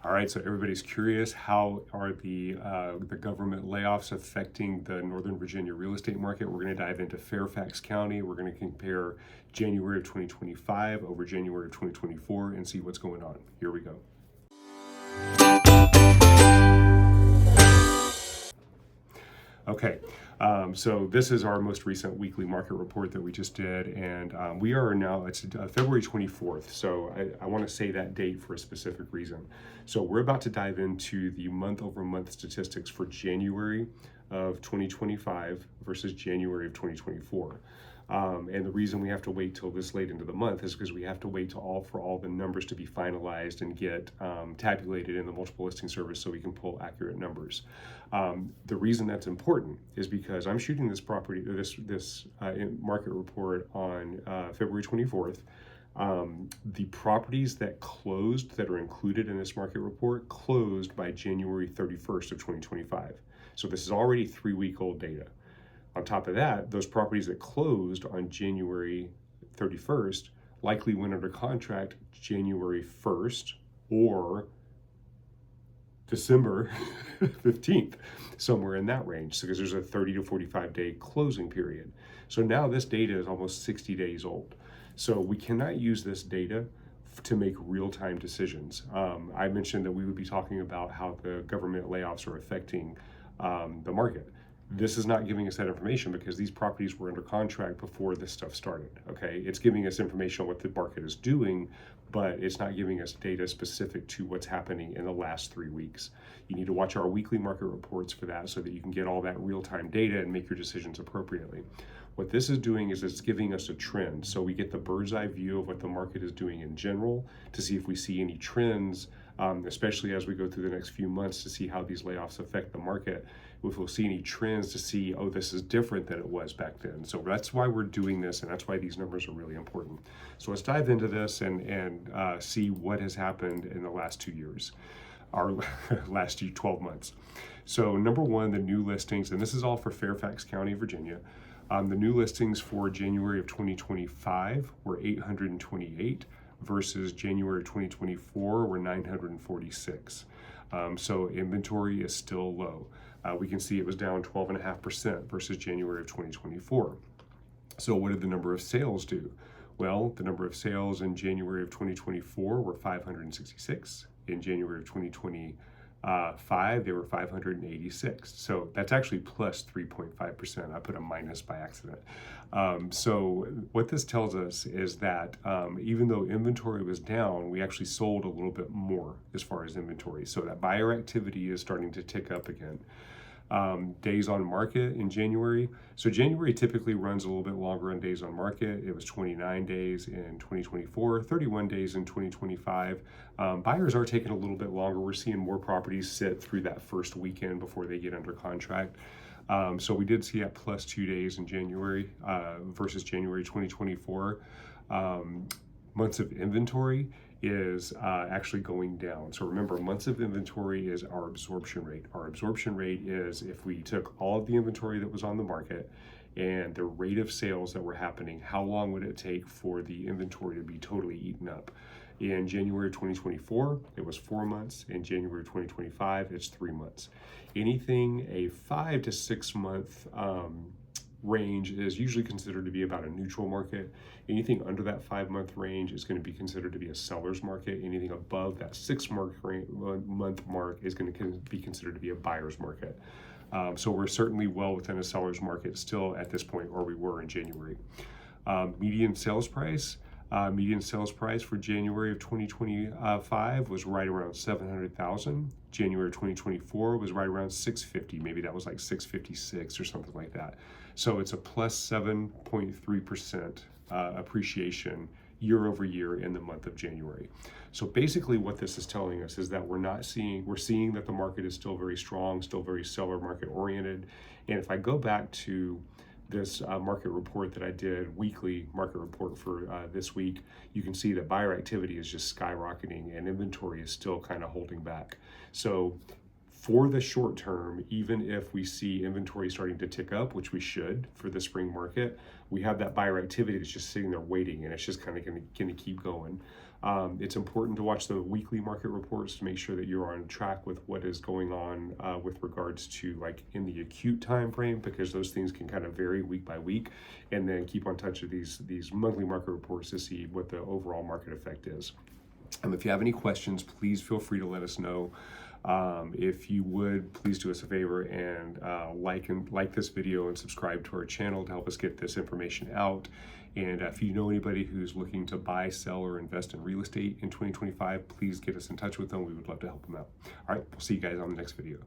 All right, so everybody's curious, how are the government layoffs affecting the Northern Virginia real estate market? We're going to dive into Fairfax County. We're going to compare January of 2025 over January of 2024 and see what's going on. Here we go. Okay, so this is our most recent weekly market report that we just did, and we are now, it's February 24th, so I want to say that date for a specific reason. So we're about to dive into the month-over-month statistics for January of 2025 versus January of 2024. And the reason we have to wait till this late into the month is because we have to wait for all the numbers to be finalized and get tabulated in the multiple listing service so we can pull accurate numbers. The reason that's important is because I'm shooting this market report on February 24th. The properties that closed that are included in this market report closed by January 31st of 2025. So this is already 3-week-old data. On top of that, those properties that closed on January 31st likely went under contract January 1st or December 15th, somewhere in that range, because there's a 30 to 45 day closing period. So now this data is almost 60 days old. So we cannot use this data to make real-time decisions. I mentioned that we would be talking about how the government layoffs are affecting the market. This is not giving us that information because these properties were under contract before this stuff started, okay? It's giving us information on what the market is doing, but it's not giving us data specific to what's happening in the last 3 weeks. You need to watch our weekly market reports for that so that you can get all that real-time data and make your decisions appropriately. What this is doing is it's giving us a trend. So we get the bird's eye view of what the market is doing in general to see if we see any trends, especially as we go through the next few months to see how these layoffs affect the market. If we'll see any trends to see, oh, this is different than it was back then. So that's why we're doing this, and that's why these numbers are really important. So let's dive into this and see what has happened in the last 2 years, our last 12 months. So number one, the new listings, and this is all for Fairfax County, Virginia. The new listings for January of 2025 were 828 versus January 2024 were 946. So inventory is still low. We can see it was down 12.5% versus January of 2024. So what did the number of sales do? Well, the number of sales in January of 2024 were 566. In January of 2025, they were 586. So that's actually plus 3.5%. I put a minus by accident. So what this tells us is that even though inventory was down, we actually sold a little bit more as far as inventory. So that buyer activity is starting to tick up again. Days on market in January. So January typically runs a little bit longer on days on market. It was 29 days in 2024, 31 days in 2025. Buyers are taking a little bit longer. We're seeing more properties sit through that first weekend before they get under contract. So we did see at plus 2 days in January versus January 2024. Months of inventory is actually going down. So remember, months of inventory is our absorption rate. Our absorption rate is if we took all of the inventory that was on the market and the rate of sales that were happening, how long would it take for the inventory to be totally eaten up? In January 2024, it was 4 months. In January 2025, it's 3 months. Anything a 5 to 6 month range is usually considered to be about a neutral market. Anything under that 5 month range is going to be considered to be a seller's market. Anything above that 6 month mark is going to be considered to be a buyer's market. So we're certainly well within a seller's market still at this point, or we were in January. Median sales price for January of 2025 was right around 700,000. January 2024 was right around 650. Maybe that was like 656 or something like that. So it's a plus 7.3% appreciation year over year in the month of January. So basically what this is telling us is that we're seeing that the market is still very strong, still very seller market oriented. And if I go back to this market report that I did, weekly market report for this week, you can see that buyer activity is just skyrocketing and inventory is still kind of holding back. So for the short term, even if we see inventory starting to tick up, which we should for the spring market, we have that buyer activity that's just sitting there waiting, and it's just kind of going to keep going. It's important to watch the weekly market reports to make sure that you're on track with what is going on with regards to like in the acute time frame, because those things can kind of vary week by week, and then keep on touch of these monthly market reports to see what the overall market effect is. If you have any questions, please feel free to let us know. If you would, please do us a favor and like this video and subscribe to our channel to help us get this information out. And if you know anybody who's looking to buy, sell, or invest in real estate in 2025, please get us in touch with them. We would love to help them out. All right, we'll see you guys on the next video.